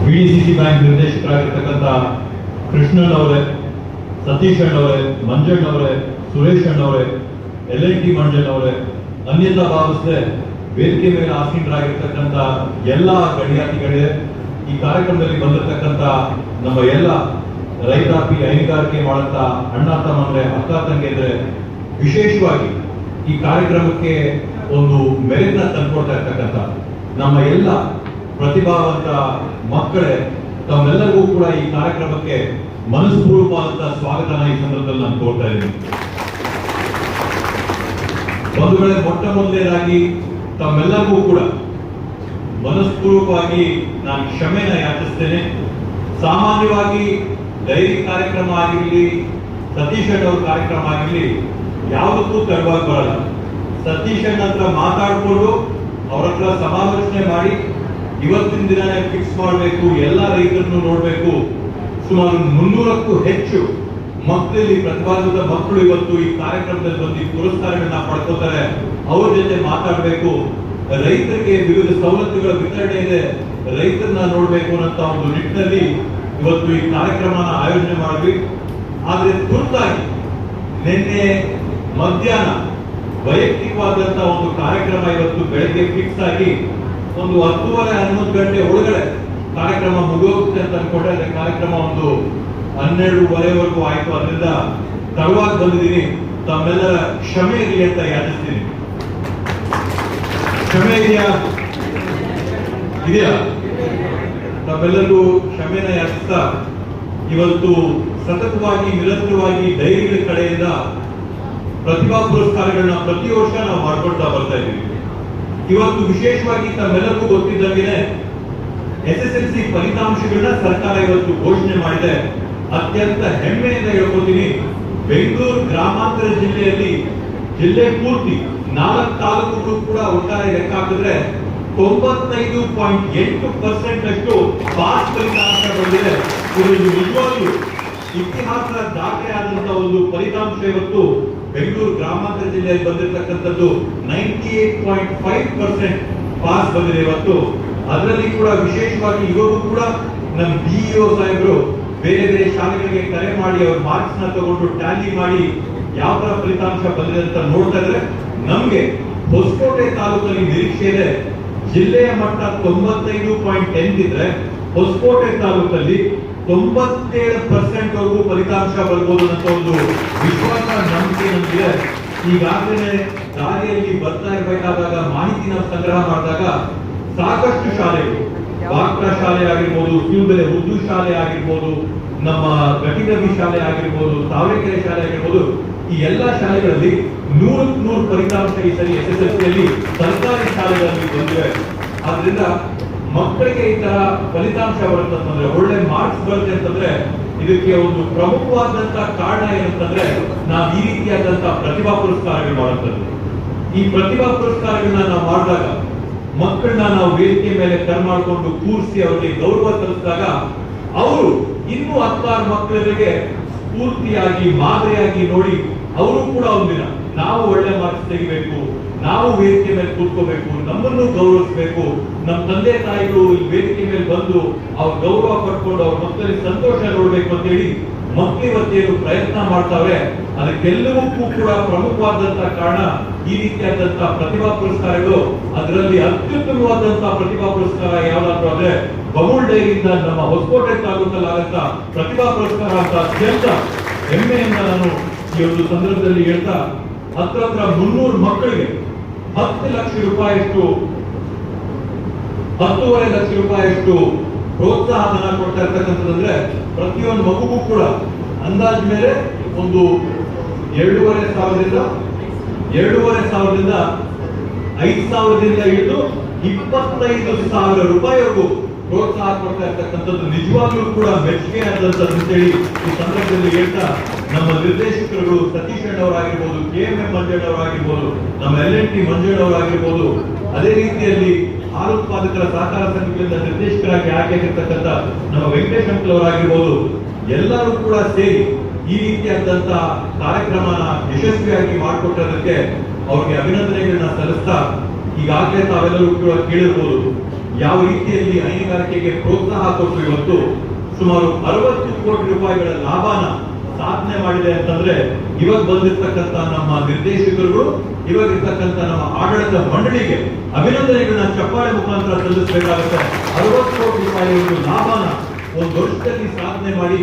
BDCC bank ನಿರ್ದೇಶಕರಾಗಿರ್ತಕ್ಕಂಥ Krishnan ಅವರೇ, ಸತೀಶ್ ಅಣ್ಣವರೇ, ಮಂಜಣ್ಣ ಅವರೇ, Suresh ಅಣ್ಣವರೇ, LNT Manjanna ಅವರೇ, ಅನ್ಯತಾ ಭಾವಿಸದೆ ವೇದಿಕೆ ಮೇಲೆ ಆಸೀನರಾಗಿರ್ತಕ್ಕಂಥ ಎಲ್ಲ ಗಣ್ಯಾತಿಗಳೇ, ಈ ಕಾರ್ಯಕ್ರಮದಲ್ಲಿ ಬಂದಿರತಕ್ಕಂಥ ನಮ್ಮ ಎಲ್ಲ ರೈತಾಪಿ ಹೈನುಗಾರಿಕೆ ಮಾಡುತ್ತ ಅಣ್ಣ ತಮ್ಮಂದ್ರೆ, ಅಕ್ಕ ತಂಗಿದ್ರೆ, ವಿಶೇಷವಾಗಿ ಈ ಕಾರ್ಯಕ್ರಮಕ್ಕೆ ಒಂದು ಮೆರುಗನ್ನ ತಂದುಕೊಡ್ತಾ ಇರ್ತಕ್ಕಂಥ ನಮ್ಮ ಎಲ್ಲ ಪ್ರತಿಭಾವಂತ ಮಕ್ಕಳೇ, ತಮ್ಮೆಲ್ಲರಿಗೂ ಕೂಡ ಈ ಕಾರ್ಯಕ್ರಮಕ್ಕೆ ಮನಸ್ಪೂರ್ವಕವಾದಂತಹ ಸ್ವಾಗತನ ಈ ಸಂದರ್ಭದಲ್ಲಿ ನಾನು ಕೋರ್ತಾ ಇದ್ದೀನಿ. ಒಂದು ವೇಳೆ ಮೊಟ್ಟ ಮೊದಲನೇದಾಗಿ ತಮ್ಮೆಲ್ಲರಿಗೂ ಕೂಡ ಮನಸ್ಪೂರ್ವಕವಾಗಿ ನಾನು ಕ್ಷಮೆನ ಯಾಚಿಸ್ತೇನೆ. ಸಾಮಾನ್ಯವಾಗಿ ಡೈರಿ ಕಾರ್ಯಕ್ರಮ ಆಗಿರಲಿ, ಸತೀಶ್ ಅವ್ರ ಕಾರ್ಯಕ್ರಮ ಆಗಿರಲಿ, ಯಾವುದಕ್ಕೂ ತಡವಾಗಿ ಬರಲ್ಲ. ಸತೀಶ್ ಹತ್ರ ಮಾತಾಡ್ಕೊಂಡು ಅವ್ರ ಹತ್ರ ಸಮಾಲೋಚನೆ ಮಾಡಿ ಇವತ್ತಿನ ದಿನನೇ ಫಿಕ್ಸ್ ಮಾಡಬೇಕು, ಎಲ್ಲ ರೈತರನ್ನು ನೋಡಬೇಕು. ಸುಮಾರು 300ಕ್ಕೂ ಹೆಚ್ಚು ಮಕ್ಕಳಲ್ಲಿ ಪ್ರತಿಭಾವಂತ ಮಕ್ಕಳು ಇವತ್ತು ಈ ಕಾರ್ಯಕ್ರಮದಲ್ಲಿ ಬಂದು ಪುರಸ್ಕಾರಗಳನ್ನ ಪಡ್ಕೋತಾರೆ. ಅವ್ರ ಜೊತೆ ಮಾತಾಡಬೇಕು, ರೈತರಿಗೆ ವಿವಿಧ ಸವಲತ್ತುಗಳ ವಿತರಣೆ ಇದೆ, ರೈತರನ್ನ ನೋಡ್ಬೇಕು ಅನ್ನೋ ಒಂದು ನಿಟ್ಟಿನಲ್ಲಿ ಇವತ್ತು ಈ ಕಾರ್ಯಕ್ರಮನ ಆಯೋಜನೆ ಮಾಡಿದ್ವಿ. ಆದ್ರೆ ತುರ್ತಾಗಿ ನಿನ್ನೆ ಮಧ್ಯಾಹ್ನ ವೈಯಕ್ತಿಕವಾದಂತಹ ಒಂದು ಕಾರ್ಯಕ್ರಮ ಇವತ್ತು ಬೆಳಗ್ಗೆ ಫಿಕ್ಸ್ ಆಗಿ ಒಂದು 10:30-11 ಗಂಟೆ ಒಳಗಡೆ ಕಾರ್ಯಕ್ರಮ ಮುಗಿಯೋಗುತ್ತೆ ಅಂತ ಅನ್ಕೊಂಡ್ರೆ ಅದೇ ಕಾರ್ಯಕ್ರಮ ಒಂದು 12:30ವರೆಗೂ ಆಯ್ತು. ಅದರಿಂದ ತಡವಾಗಿ ಬಂದಿದ್ದೀನಿ. ತಮ್ಮೆಲ್ಲರ ಕ್ಷಮೆ ಇರಲಿ ಅಂತ ಯಾಚಿಸ್ತೀನಿ. ಕ್ಷಮೆ ಇದೆಯಾ? ತಮ್ಮೆಲ್ಲರಿಗೂ ಕ್ಷಮೆನ ಯಾಚಿಸ್ತಾ ಇವತ್ತು ಸತತವಾಗಿ ನಿರಂತರವಾಗಿ ಡೈರಿಗಳ ಕಡೆಯಿಂದ ಪ್ರತಿಭಾ ಪುರಸ್ಕಾರಗಳನ್ನ ಪ್ರತಿ ವರ್ಷ ನಾವು ಮಾಡ್ಕೊಳ್ತಾ ಬರ್ತಾ ಇದ್ದೀವಿ. ಇವತ್ತು ವಿಶೇಷವಾಗಿ ತಮ್ಮೆಲ್ಲರಿಗೂ ಗೊತ್ತಿದ್ದಂಗೆ SSLC ಫಲಿತಾಂಶಗಳನ್ನ ಸರ್ಕಾರ ಇವತ್ತು ಘೋಷಣೆ ಮಾಡಿದೆ. ಅತ್ಯಂತ ಹೆಮ್ಮೆಯಿಂದ ಹೇಳ್ಕೊತೀನಿ, ಬೆಂಗಳೂರು ಗ್ರಾಮಾಂತರ ಜಿಲ್ಲೆಯಲ್ಲಿ ಜಿಲ್ಲೆ ಪೂರ್ತಿ 4 ತಾಲೂಕುಗಳು ಕೂಡ ಒಟ್ಟಾರೆ ಲೆಕ್ಕ ಹಾಕಿದ್ರೆ 95.8% ಅಷ್ಟು ಪಾಸ್ ಫಲಿತಾಂಶ ಬಂದಿದೆ. ಇದು ನಿಜವಾಗ್ಲೂ ಇತಿಹಾಸದ ದಾಖಲೆ ಆದಂತಹ ಒಂದು ಫಲಿತಾಂಶ. ಇವತ್ತು ಬೆಂಗಳೂರು ಗ್ರಾಮಾಂತರ ಜಿಲ್ಲೆಯಲ್ಲಿ ಬಂದಿರತಕ್ಕಂಥದ್ದು 98.5% ಪಾಸ್ ಬಂದಿದೆ ಇವತ್ತು. ಅದರಲ್ಲಿ ಕೂಡ ವಿಶೇಷವಾಗಿ ಇವಾಗ ಕೂಡ ನಮ್ಮ DEO ಸಾಹೇಬರು ಬೇರೆ ಬೇರೆ ಶಾಲೆಗಳಿಗೆ ಕರೆ ಮಾಡಿ ಅವ್ರ ಮಾರ್ಕ್ಸ್ ನ ತಗೊಂಡು ಟ್ಯಾಲಿ ಮಾಡಿ ಯಾವ ತರ ಫಲಿತಾಂಶ ಬಂದಿದೆ ಅಂತ ನೋಡ್ತಾ ಇದ್ರೆ ನಮ್ಗೆ ಹೊಸಕೋಟೆ ತಾಲೂಕಲ್ಲಿ ನಿರೀಕ್ಷೆ ಇದೆ. ಜಿಲ್ಲೆಯ ಮಟ್ಟ 95.8 ಇದ್ರೆ ಹೊಸಕೋಟೆ ತಾಲೂಕಲ್ಲಿ 97% ವರೆಗೂ ಫಲಿತಾಂಶ ಬರ್ಬೋದು ಅಂತ ಒಂದು ವಿಶ್ವಾಸ ನಂಬಿಕೆ ನಮಗಿದೆ. ಈಗಾಗಲೇ ದಾರಿಯಲ್ಲಿ ಬರ್ತಾ ಇರಬೇಕಾದಾಗ ಮಾಹಿತಿ ನಾವು ಸಂಗ್ರಹ ಮಾಡಿದಾಗ ಸಾಕಷ್ಟು ಶಾಲೆಗಳು, ಬಾಕ್ರ ಶಾಲೆ ಆಗಿರ್ಬೋದು, ಶಿವಬೆಲೆ ಉರ್ದು ಶಾಲೆ ಆಗಿರ್ಬೋದು, ನಮ್ಮ ಗಟಿರವಿ ಶಾಲೆ ಆಗಿರ್ಬೋದು, ತಾವರೆಕೆರೆ ಶಾಲೆ ಆಗಿರ್ಬೋದು, ಈ ಎಲ್ಲಾ ಶಾಲೆಗಳಲ್ಲಿ 100ಕ್ಕೆ 100 ಫಲಿತಾಂಶ ಈ ಸರಿ SSLCಯಲ್ಲಿ ಸರ್ಕಾರಿ ಶಾಲೆಗಳಲ್ಲಿ ಬಂದಿವೆ. ಆದ್ರಿಂದ ಮಕ್ಕಳಿಗೆ ಈ ತರ ಫಲಿತಾಂಶ ಬರುತ್ತೆ ಅಂತಂದ್ರೆ, ಒಳ್ಳೆ ಮಾರ್ಕ್ಸ್ ಬರುತ್ತೆ ಅಂತಂದ್ರೆ ಇದಕ್ಕೆ ಒಂದು ಪ್ರಮುಖವಾದಂತಹ ಕಾರಣ ಏನಂತಂದ್ರೆ ನಾವು ಈ ರೀತಿಯಾದಂತಹ ಪ್ರತಿಭಾ ಪುರಸ್ಕಾರಗಳು ಮಾಡುವಂಥದ್ದು. ಈ ಪ್ರತಿಭಾ ಪುರಸ್ಕಾರಗಳನ್ನ ನಾವು ಮಾಡಿದಾಗ ಮಕ್ಕಳನ್ನ ನಾವು ವೇದಿಕೆ ಮೇಲೆ ಮಾಡ್ಕೊಂಡು ಕೂರಿಸಿ ಅವರಿಗೆ ಗೌರವ ಸಲ್ಲಿಸಿದಾಗ ಅವರು ಇನ್ನೂ 16 ಮಕ್ಕಳಿಗೆ ಸ್ಫೂರ್ತಿಯಾಗಿ ಮಾದರಿಯಾಗಿ ನೋಡಿ ಅವರು ಕೂಡ ಒಂದಿನ ನಾವು ಒಳ್ಳೆ ಮಾರ್ಕ್ಸ್ ತೆಗಿಬೇಕು, ನಾವು ವೇದಿಕೆ ಮೇಲೆ ಕೂತ್ಕೋಬೇಕು, ನಮ್ಮನ್ನು ಗೌರವಿಸಬೇಕು, ನಮ್ಮ ತಂದೆ ತಾಯಿಗಳು ಈ ವೇದಿಕೆ ಮೇಲೆ ಬಂದು ಅವ್ರ ಗೌರವ ಪಡ್ಕೊಂಡು ಅವ್ರ ಮಕ್ಕಳಿಗೆ ಸಂತೋಷ ನೋಡ್ಬೇಕು ಅಂತ ಹೇಳಿ ಮಕ್ಕಳು ಇವತ್ತೇನು ಪ್ರಯತ್ನ ಮಾಡ್ತಾವೆ. ಅದಕ್ಕೆಲ್ಲವಕ್ಕೂ ಕೂಡ ಪ್ರಮುಖವಾದಂತಹ ಕಾರಣ ಈ ರೀತಿಯಾದಂತಹ ಪ್ರತಿಭಾ ಪುರಸ್ಕಾರಗಳು. ಅದರಲ್ಲಿ ಅತ್ಯುತ್ತಮವಾದಂತಹ ಪ್ರತಿಭಾ ಪುರಸ್ಕಾರ ಯಾವ್ದಾದ್ರು ಅಂದ್ರೆ ಬಮೂಲ್ ಡೈರಿಯಿಂದ ನಮ್ಮ ಹೊಸಕೋಟೆ ತಾಲೂಕಲ್ಲಿ ಆಗಂತ ಪ್ರತಿಭಾ ಪುರಸ್ಕಾರ ಅಂತ ಅತ್ಯಂತ ಹೆಮ್ಮೆಯಿಂದ ನಾನು ಈ ಒಂದು ಸಂದರ್ಭದಲ್ಲಿ ಹೇಳ್ತಾ, ಹತ್ರ 300 ಮಕ್ಕಳಿಗೆ 10 ಲಕ್ಷ ರೂಪಾಯಿಯಷ್ಟು 10.5 ಲಕ್ಷ ರೂಪಾಯಿಯಷ್ಟು ಪ್ರೋತ್ಸಾಹ ಧನ ಕೊಡ್ತಾ ಇರ್ತಕ್ಕಂಥದ್ದಂದ್ರೆ ಪ್ರತಿಯೊಂದು ಮಗುಗೂ ಕೂಡ ಅಂದಾಜ್ ಮೇಲೆ ಒಂದು 2,500ದಿಂದ 5,000ದಿಂದ ಹಿಡಿದು 25,000 ರೂಪಾಯಿವರೆಗೂ ಪ್ರೋತ್ಸಾಹ ಕೊಡ್ತಾ ಇರ್ತಕ್ಕಂಥದ್ದು ನಿಜವಾಗ್ಲೂ ಕೂಡ ಮೆಚ್ಚುಗೆ ಆದಂಥದ್ದು ಅಂತೇಳಿ ಈ ಸಂದರ್ಭದಲ್ಲಿ ಹೇಳ್ತಾ, ನಮ್ಮ ನಿರ್ದೇಶಕರುಗಳು ಸತೀಶ್ ಅವರಾಗಿರ್ಬೋದು, KMM ಮಂಜಣ್ಣ ಅವರಾಗಿರ್ಬೋದು, ನಮ್ಮ LNT ಮಂಜಣ್ಣ ಅವರಾಗಿರ್ಬೋದು, ಅದೇ ರೀತಿಯಲ್ಲಿ ಹಾಲು ಉತ್ಪಾದಕರ ಸಹಕಾರ ಸಂಘಗಳಿಂದ ನಿರ್ದೇಶಕರಾಗಿ ಆಯ್ಕೆಯಾಗಿರ್ತಕ್ಕಂಥ ನಮ್ಮ ವೆಂಕಟೇಶ್ ಅಂಕಲ್ ಅವರಾಗಿರ್ಬೋದು, ಎಲ್ಲರೂ ಕೂಡ ಸೇರಿ ಈ ರೀತಿಯಾದಂತಹ ಕಾರ್ಯಕ್ರಮನ ಯಶಸ್ವಿಯಾಗಿ ಮಾಡಿಕೊಟ್ಟದಕ್ಕೆ ಅವ್ರಿಗೆ ಅಭಿನಂದನೆಗಳನ್ನ ಸಲ್ಲಿಸ್ತಾ, ಈಗಾಗಲೇ ತಾವೆಲ್ಲರೂ ಕೂಡ ಕೇಳಿರ್ಬೋದು ಯಾವ ರೀತಿಯಲ್ಲಿ ಹೈನುಗಾರಿಕೆಗೆ ಪ್ರೋತ್ಸಾಹ ಕೊಟ್ಟು ಇವತ್ತು ಸುಮಾರು 60 ಕೋಟಿ ರೂಪಾಯಿಗಳ ಲಾಭನ ಸಾಧನೆ ಮಾಡಿದೆ ಅಂತಂದ್ರೆ ಇವಾಗ ಬಂದಿರ್ತಕ್ಕಂಥ ನಮ್ಮ ನಿರ್ದೇಶಕರುಗಳು, ಇವಾಗ ಇರ್ತಕ್ಕಂಥ ನಮ್ಮ ಆಡಳಿತ ಮಂಡಳಿಗೆ ಅಭಿನಂದನೆಗಳನ್ನ ಚಪ್ಪಾಳೆ ಮುಖಾಂತರ ಸಲ್ಲಿಸಬೇಕಾಗುತ್ತೆ. 60 ಕೋಟಿ ರೂಪಾಯಿ ಒಂದು ಲಾಭನ ಒಂದು ವರ್ಷದಲ್ಲಿ ಸಾಧನೆ ಮಾಡಿ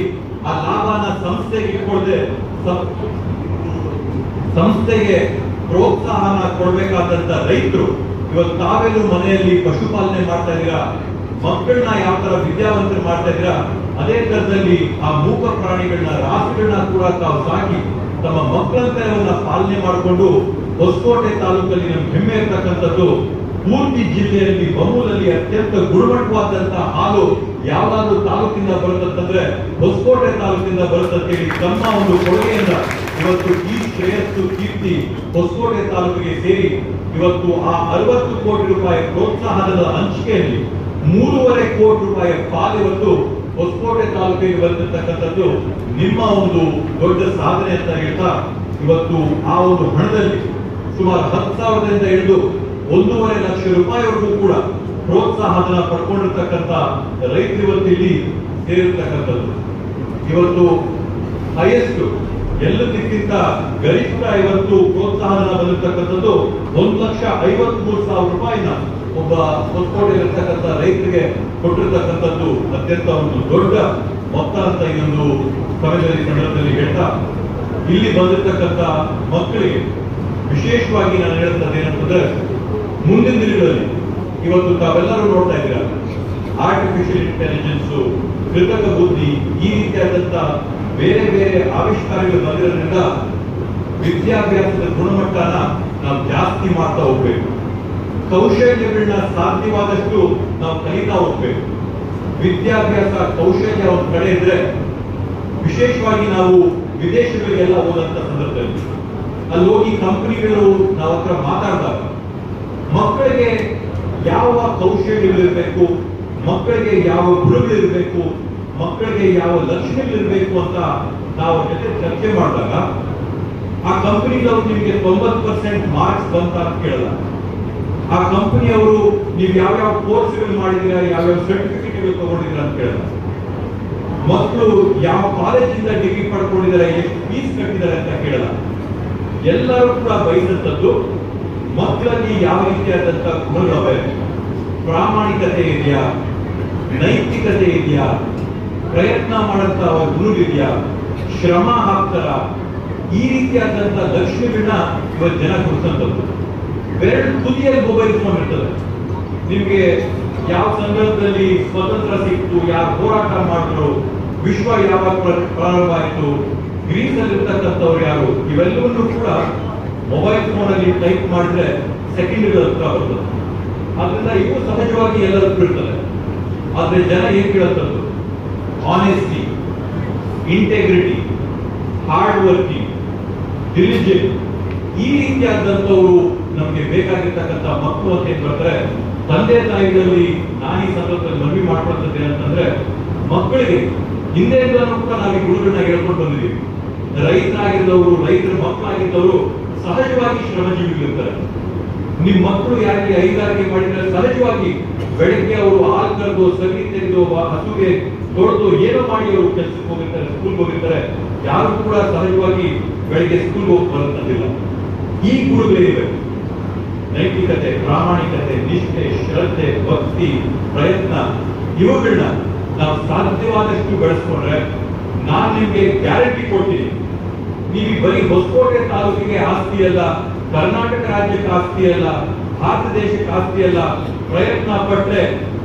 ಆ ಲಾಭನ ಸಂಸ್ಥೆಗೆ ಇಟ್ಕೊಳ್ಳದೆ ಸಂಸ್ಥೆಗೆ ಪ್ರೋತ್ಸಾಹನ ಕೊಡ್ಬೇಕಾದಂತ ರೈತರು ಇವತ್ತು ತಾವೆಲ್ಲೂ ಮನೆಯಲ್ಲಿ ಪಶುಪಾಲನೆ ಮಾಡ್ತಾ ಇದ್ದೀರಾ, ಮಕ್ಕಳನ್ನ ಯಾವ ತರ ವಿದ್ಯಾವಂತರು ಮಾಡ್ತಾ ಇದ್ದೀರಾ, ಅದೇ ತರದಲ್ಲಿ ಆ ಮೂಕ ಪ್ರಾಣಿಗಳನ್ನ ರಾಸುಗಳನ್ನ ಕೂಡ ತಾವು ಸಾಕಿ ತಮ್ಮ ಮಕ್ಕಳಂತರವನ್ನ ಪಾಲನೆ ಮಾಡಿಕೊಂಡು ಹೊಸಕೋಟೆ ತಾಲೂಕಲ್ಲಿ ನಮ್ಗೆ ಹೆಮ್ಮೆ ಇರ್ತಕ್ಕಂಥದ್ದು ಪೂರ್ತಿ ಜಿಲ್ಲೆಯಲ್ಲಿ ಬಮೂಲಲ್ಲಿ ಅತ್ಯಂತ ಗುಣಮಟ್ಟವಾದಂತಹ ಹಾಲು ಯಾವ್ದಾದ್ರು ತಾಲೂಕಿಂದ ಬರುತ್ತಂತಂದ್ರೆ ಹೊಸಕೋಟೆ ತಾಲೂಕಿಂದ ಬರುತ್ತಂತೇಳಿ ತಮ್ಮ ಒಂದು ಕೊಡುಗೆಯಿಂದ ಇವತ್ತು ಈ ಶ್ರೇಯಸ್ಸು ಕೀರ್ತಿ ಹೊಸಕೋಟೆ ತಾಲೂಕಿಗೆ ಸೇರಿ ಇವತ್ತು ಆ 60 ಕೋಟಿ ರೂಪಾಯಿ ಪ್ರೋತ್ಸಾಹದ ಹಂಚಿಕೆಯಲ್ಲಿ 3.5 ಕೋಟಿ ರೂಪಾಯಿ ಪಾಲು ಇವತ್ತು ಹೊಸಕೋಟೆ ತಾಲೂಕಿಗೆ ಬಂದಿರತಕ್ಕಂಥದ್ದು ನಿಮ್ಮ ಒಂದು ದೊಡ್ಡ ಸಾಧನೆ ಅಂತ ಹೇಳ್ತಾ ಇವತ್ತು ಆ ಒಂದು ಹಣದಲ್ಲಿ ಸುಮಾರು 10,000ದಿಂದ ಹಿಡಿದು 1.5 ಲಕ್ಷ ರೂಪಾಯಿವರೆಗೂ ಕೂಡ ಪ್ರೋತ್ಸಾಹನ ಪಡ್ಕೊಂಡಿರ್ತಕ್ಕಂಥ ರೈತರು ಇವತ್ತು ಇಲ್ಲಿ ಸೇರಿರ್ತಕ್ಕಂಥದ್ದು. ಇವತ್ತು ಹೈಯೆಸ್ಟ್ ಎಲ್ಲದಕ್ಕಿಂತ ಗರಿಷ್ಠ ಇವತ್ತು ಪ್ರೋತ್ಸಾಹನ ಬಂದಿರತಕ್ಕಂಥದ್ದು 1,53,000 ರೂಪಾಯಿನ ಒಬ್ಬ ಹೊಸಕೋಟೆ ಇರತಕ್ಕಂಥ ರೈತರಿಗೆ ಕೊಟ್ಟಿರ್ತಕ್ಕಂಥದ್ದು ಅತ್ಯಂತ ಒಂದು ದೊಡ್ಡ ಮೊತ್ತ ಅಂತ ಈ ಒಂದು ಸಮಯದಲ್ಲಿ ಸಂದರ್ಭದಲ್ಲಿ ಹೇಳ್ತಾ ಇಲ್ಲಿ ಬಂದಿರತಕ್ಕಂಥ ಮಕ್ಕಳಿಗೆ ವಿಶೇಷವಾಗಿ ನಾನು ಹೇಳುತ್ತದೆ ಏನಂತಂದ್ರೆ ಮುಂದಿನ ದಿನಗಳಲ್ಲಿ ಇವತ್ತು ತಾವೆಲ್ಲರೂ ನೋಡ್ತಾ ಇದ್ದೀರಾ ಆರ್ಟಿಫಿಷಿಯಲ್ ಇಂಟೆಲಿಜೆನ್ಸ್, ಕೃತಕ ಬುದ್ಧಿ, ಈ ರೀತಿಯಾದಂತ ಬೇರೆ ಬೇರೆ ಆವಿಷ್ಕಾರಗಳು ಬಂದಿರೋದ್ರಿಂದ ವಿದ್ಯಾಭ್ಯಾಸದ ಗುಣಮಟ್ಟನ ನಾವು ಜಾಸ್ತಿ ಮಾಡ್ತಾ ಹೋಗ್ಬೇಕು. ಕೌಶಲ್ಯಗಳನ್ನ ಸಾಧ್ಯವಾದಷ್ಟು ನಾವು ಕಲಿತಾ ಹೋಗ್ಬೇಕು. ವಿದ್ಯಾಭ್ಯಾಸ ಕೌಶಲ್ಯ ಒಂದು ಕಡೆ ಇದ್ರೆ ವಿಶೇಷವಾಗಿ ನಾವು ವಿದೇಶಗಳಿಗೆಲ್ಲ ಹೋದಂತ ಸಂದರ್ಭದಲ್ಲಿ ಅಲ್ಲಿ ಹೋಗಿ ಕಂಪನಿಗಳು ನಾವು ಹತ್ರ ಮಾತಾಡಿದಾಗ ಮಕ್ಕಳಿಗೆ ಯಾವ ಕೌಶಲ್ಯಗಳಿರ್ಬೇಕು, ಮಕ್ಕಳಿಗೆ ಯಾವ ಗುಣಗಳಿರ್ಬೇಕು, ಮಕ್ಕಳಿಗೆ ಯಾವ ಲಕ್ಷಣಗಳಿರ್ಬೇಕು ಅಂತ ನಾವು ಜೊತೆ ಚರ್ಚೆ ಮಾಡಿದಾಗ ಆ ಕಂಪನಿಗಳು ನಿಮಗೆ 90% ಮಾರ್ಕ್ಸ್ ಬಂತ ಅಂತ ಕೇಳಲ್ಲ. ಆ ಕಂಪನಿಯವರು ನೀವು ಯಾವ್ಯಾವ ಕೋರ್ಸ್ಗಳು ಮಾಡಿದೀರಾ, ಯಾವ್ಯಾವ ಸರ್ಟಿಫಿಕೇಟ್ಗಳು ತಗೊಂಡಿದ್ದೀರಾ ಅಂತ ಕೇಳಲ್ಲ. ಮಕ್ಕಳು ಯಾವ ಕಾಲೇಜಿಂದ ಡಿಗ್ರಿ ಪಡ್ಕೊಂಡಿದ್ದಾರೆ, ಎಷ್ಟು ಫೀಸ್ ಕಟ್ಟಿದ್ದಾರೆ ಅಂತ ಕೇಳಲ್ಲ. ಎಲ್ಲರೂ ಕೂಡ ಬಯಸಂತದ್ದು ಮಕ್ಕಳಲ್ಲಿ ಯಾವ ರೀತಿಯಾದಂತ ಗುಣಗಳವೆ, ಪ್ರಾಮಾಣಿಕತೆ ಇದೆಯಾ, ನೈತಿಕತೆ ಇದೆಯಾ, ಪ್ರಯತ್ನ ಮಾಡಂತ ಗುಣವಿದೆಯಾ, ಶ್ರಮ ಹಾಕ್ತಾರ, ಈ ರೀತಿಯಾದಂತ ಲಕ್ಷಣಗಳನ್ನ ಇವತ್ತು ಜನ ಗುರುತಂತದ್ದು. ಬೇರೆ ತುದಿಯಲ್ಲಿ ಮೊಬೈಲ್ ಫೋನ್ ಇರ್ತದೆ. ನಿಮ್ಗೆ ಯಾವ ಸಂದರ್ಭದಲ್ಲಿ ಸ್ವತಂತ್ರ ಸಿಕ್ತು, ಯಾರು ಹೋರಾಟ ಮಾಡಿದ್ರು, ವಿಶ್ವ ಯಾವಾಗ ಪ್ರಾರಂಭ ಆಯಿತು, ಗ್ರೀಸ್ ಅಲ್ಲಿ ಇರ್ತಕ್ಕಂಥವ್ರು ಯಾರು, ಇವೆಲ್ಲವನ್ನೂ ಕೂಡ ಮೊಬೈಲ್ ಫೋನ್ ಅಲ್ಲಿ ಟೈಪ್ ಮಾಡಿದ್ರೆ ಸೆಕೆಂಡ್ಗಳ ಹತ್ರ ಬರ್ತದೆ. ಆದ್ರಿಂದ ಇವು ಸಹಜವಾಗಿ ಎಲ್ಲರಿಗೂ ಇರ್ತದೆ. ಆದ್ರೆ ಜನ ಏನ್ ಕೇಳುತ್ತದ್ದು ಆನೆಸ್ಟಿ, ಇಂಟೆಗ್ರಿಟಿ, ಹಾರ್ಡ್ ವರ್ಕಿಂಗ್, ಡಿಲಿಜೆಂಟ್, ಈ ರೀತಿಯಾದಂಥವರು ನಮಗೆ ಬೇಕಾಗಿರ್ತಕ್ಕಂಥ ಮಕ್ಕಳು ಅಂತ ಏನ್ ಬರ್ತಾರೆ. ತಂದೆ ತಾಯಿಗಳಲ್ಲಿ ನಾನು ಈ ಸಂದರ್ಭದಲ್ಲಿ ಮನವಿ ಮಾಡ್ಕೊಳ್ತೇನೆ ಅಂತಂದ್ರೆ ಮಕ್ಕಳಿಗೆ ಹಿಂದೆಯಿಂದಲೂ ಕೂಡ ನಾವು ಈ ಗುರುಗಳನ್ನ ಹೇಳ್ಕೊಂಡು ಬಂದಿದ್ದೀವಿ. ರೈತರಾಗಿದ್ದವರು, ರೈತರ ಮಕ್ಕಳಾಗಿದ್ದವರು ಸಹಜವಾಗಿ ಶ್ರಮಜೀವಿಗಳಿರ್ತಾರೆ. ನಿಮ್ ಮಕ್ಕಳು ಯಾರಿಗೆ ಹೈನುಗಾರಿಕೆ ಮಾಡಿದ್ರೆ ಸಹಜವಾಗಿ ಬೆಳಗ್ಗೆ ಅವರು ಹಾಲು ಕರೆದು, ಸಗಣಿ ತೆಗೆದು, ಹಸುಗೆ ತೊಳೆದು ಏನೋ ಮಾಡಿ ಅವರು ಕೆಲಸಕ್ಕೆ ಹೋಗಿರ್ತಾರೆ, ಸ್ಕೂಲ್ಗೆ ಹೋಗಿರ್ತಾರೆ. ಯಾರು ಕೂಡ ಸಹಜವಾಗಿ ಬೆಳಿಗ್ಗೆ ಸ್ಕೂಲ್ಗೆ ಹೋಗಿ ಬರುತ್ತಂತಿಲ್ಲ. ಈ ಗುರುಗಳಿವೆ. ನೈತಿಕತೆ, ಪ್ರಾಮಾಣಿಕತೆ, ನಿಷ್ಠೆ, ಶ್ರದ್ಧೆ, ಭಕ್ತಿ, ಪ್ರಯತ್ನ, ಇವುಗಳನ್ನ ನಾವು ಸಾಧ್ಯವಾದಷ್ಟು ಬೆಳೆಸ್ಕೊಂಡ್ರೆ ನಾನು ನಿಮ್ಗೆ ಗ್ಯಾರಂಟಿ ಕೊಡ್ತೀನಿ, ನೀವು ಬರೀ ಹೊಸಕೋಟೆ ತಾಲೂಕಿಗೆ ಆಸ್ತಿ ಅಲ್ಲ, ಕರ್ನಾಟಕ ರಾಜ್ಯಕ್ಕೆ ಆಸ್ತಿ ಅಲ್ಲ, ಭಾರತ ದೇಶಕ್ಕೆ ಆಸ್ತಿ ಅಲ್ಲ, ಪ್ರಯತ್ನ ಪಟ್ಟರೆ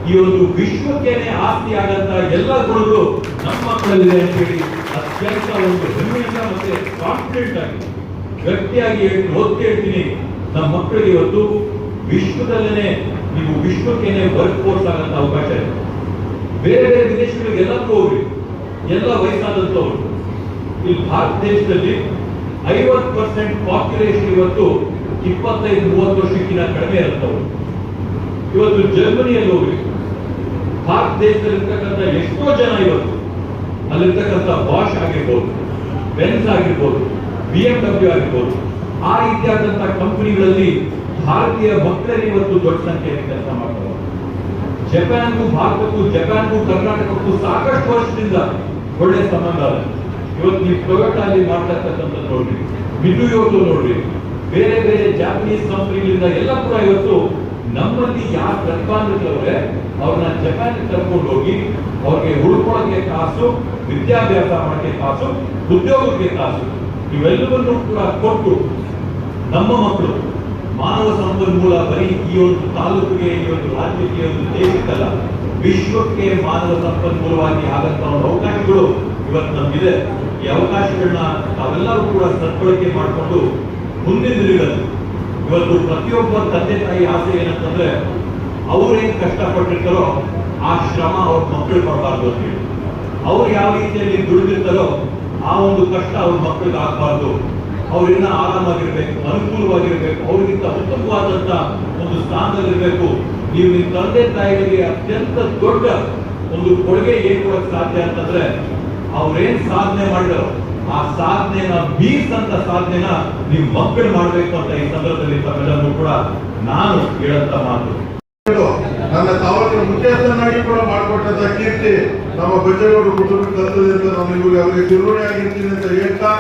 ಈ ಒಂದು ವಿಶ್ವಕ್ಕೇನೆ ಆಸ್ತಿ ಆಗಂತ ಎಲ್ಲ ಗುಣಗಳು ನಮ್ಮ ಮಕ್ಕಳಲ್ಲಿದೆ ಅಂತ ಹೇಳಿ ಅತ್ಯಂತ ಒಂದು ಹೆಮ್ಮೆಯಿಂದ ಮತ್ತೆ ಕಾನ್ಫಿಡೆಂಟ್ ಆಗಿ ಗಟ್ಟಿಯಾಗಿ ಒತ್ತಿ ಹೇಳ್ತೀನಿ. ನಮ್ಮ ಮಕ್ಕಳಿಗೆ ಇವತ್ತು ವಿಶ್ವದಲ್ಲೇ ನೀವು ವಿಶ್ವಕ್ಕೇನೆ ವರ್ಕ್ ಫೋರ್ಸ್ ಆಗಂತ ಅವಕಾಶ ಇದೆ. ಬೇರೆ ಬೇರೆ ವಿದೇಶಗಳಿಗೆ ಎಲ್ಲಕ್ಕೂ ಹೋಗ್ರಿ, ಎಲ್ಲ ವಯಸ್ಸಾದಂತವ್ರು. ಇಲ್ಲಿ ಭಾರತ ದೇಶದಲ್ಲಿ 50% ಪಾಪ್ಯುಲೇಷನ್ ಇವತ್ತು 25-30 ವರ್ಷಕ್ಕಿಂತ ಕಡಿಮೆ ಇರುತ್ತವ್ರು. ಇವತ್ತು ಜರ್ಮನಿಯಲ್ಲಿ ಹೋಗ್ರಿ, ಭಾರತ ದೇಶದಲ್ಲಿರ್ತಕ್ಕಂಥ ಎಷ್ಟೋ ಜನ ಇವತ್ತು ಅಲ್ಲಿರ್ತಕ್ಕಂಥ ಬಾಷ್ ಆಗಿರ್ಬೋದು, ಬೆನ್ಸ್ ಆಗಿರ್ಬೋದು, BMW ಆಗಿರ್ಬೋದು, ಆ ರೀತಿಯಾದಂತಹ ಕಂಪನಿಗಳಲ್ಲಿ ಭಾರತೀಯ ಮಕ್ಕಳಲ್ಲಿ ಇವತ್ತು ದೊಡ್ಡ ಸಂಖ್ಯೆಯಲ್ಲಿ ಕೆಲಸ ಮಾಡ್ತಾರೆ. ಜಪಾನ್ಗೂ ಭಾರತಕ್ಕೂ, ಜಪಾನ್ಗೂ ಕರ್ನಾಟಕಕ್ಕೂ ಸಾಕಷ್ಟು ವರ್ಷದಿಂದ ಒಳ್ಳೆ ಸಂಬಂಧ ಇದೆ. ಇವತ್ತು ನೀವು ಟೊಯೋಟಾ ಅಲ್ಲಿ ಮಾಡ್ತಕ್ಕಂಥದ್ದು ನೋಡ್ರಿ, ಮಿಟುಯೋಟೋ ನೋಡ್ರಿ, ಬೇರೆ ಬೇರೆ ಜಾಪನೀಸ್ ಕಂಪನಿಗಳಿಂದ ಎಲ್ಲ ಕೂಡ ಇವತ್ತು ನಮ್ಮಲ್ಲಿ ಯಾರು ಪ್ರತಿಭಾನ್ವಿತವ್ರೆ ಅವ್ರನ್ನ ಜಪಾನ್ ಕರ್ಕೊಂಡು ಹೋಗಿ ಅವ್ರಿಗೆ ಉಳ್ಕೊಳ್ಳೋಕೆ ಕಾಸು, ವಿದ್ಯಾಭ್ಯಾಸ ಮಾಡೋಕ್ಕೆ ಕಾಸು, ಉದ್ಯೋಗಕ್ಕೆ ಕಾಸು, ಇವೆಲ್ಲವನ್ನೂ ಕೂಡ ಕೊಟ್ಟು ನಮ್ಮ ಮಕ್ಕಳು ಮಾನವ ಸಂಪನ್ಮೂಲ ಬರೀ ಈ ಒಂದು ತಾಲೂಕಿಗೆ, ಈ ಒಂದು ರಾಜ್ಯಕ್ಕೆ, ಒಂದು ದೇಶಕ್ಕಲ್ಲ, ವಿಶ್ವಕ್ಕೆ ಮಾನವ ಸಂಪನ್ಮೂಲವಾಗಿ ಆಗಂತ ಒಂದು ಅವಕಾಶಗಳು ಇವತ್ತು ನಮಗಿದೆ. ಈ ಅವಕಾಶಗಳನ್ನ ನಾವೆಲ್ಲರೂ ಕೂಡ ಸದ್ಬಳಕೆ ಮಾಡಿಕೊಂಡು ಮುಂದೆ ತಿರುಗಲು ಇವತ್ತು ಪ್ರತಿಯೊಬ್ಬ ತಂದೆ ತಾಯಿ ಆಸೆ ಏನಂತಂದ್ರೆ ಅವ್ರೇನ್ ಕಷ್ಟಪಟ್ಟಿರ್ತಾರೋ ಆ ಶ್ರಮ ಅವ್ರ ಮಕ್ಕಳು ಪಡಬಾರ್ದು ಅಂತ ಹೇಳಿ, ಅವ್ರು ಯಾವ ರೀತಿಯಲ್ಲಿ ದುಡಿದಿರ್ತಾರೋ ಆ ಒಂದು ಕಷ್ಟ ಅವ್ರ ಮಕ್ಕಳಿಗೆ ಆಗಬಾರ್ದು. ಅವ್ರನ್ನ ಆರಾಮಾಗಿರ್ಬೇಕು, ಅನುಕೂಲವಾಗಿರ್ಬೇಕು, ಅವ್ರಿಗಿಂತ ಉತ್ತಮವಾದಂತ ಒಂದು ಸ್ಥಾನದಲ್ಲಿರ್ಬೇಕು. ನೀವು ನಿಮ್ಮ ತಂದೆ ತಾಯಿಗಳಿಗೆ ಅತ್ಯಂತ ದೊಡ್ಡ ಒಂದು ಕೊಡುಗೆ ಏನ್ ಕೊಡಕ್ ಸಾಧ್ಯ ಅಂತಂದ್ರೆ ಅವ್ರೇನ್ ಸಾಧನೆ ಮಾಡಿರೋ ಆ ಸಾಧನೆನ ಮೀರಿಸಂತ ಸಾಧನೆನ ನೀವು ಮಕ್ಕಳು ಮಾಡ್ಬೇಕು ಅಂತ ಈ ಸಂದರ್ಭದಲ್ಲಿ ತಮ್ಮೆಲ್ಲರೂ ಕೂಡ ನಾನು ಹೇಳಂತ ಮಾತು. ನನ್ನ ತಾಲೂಕಿನ ಮುಖ್ಯಸ್ಥನಾಗಿ ಕೂಡ ಮಾಡಿಕೊಟ್ಟಂತ ಕೀರ್ತಿ ನಮ್ಮ ಬಚ್ಚೇಗೌಡರು ಕುಟುಂಬಕ್ಕೆ ಕಲ್ತದೆ ಅಂತ ನಾನು ಇವಾಗ ಅವರಿಗೆ ಚಿರುಣಿ ಆಗಿರ್ತೀನಿ ಅಂತ ಹೇಳ್ತಾ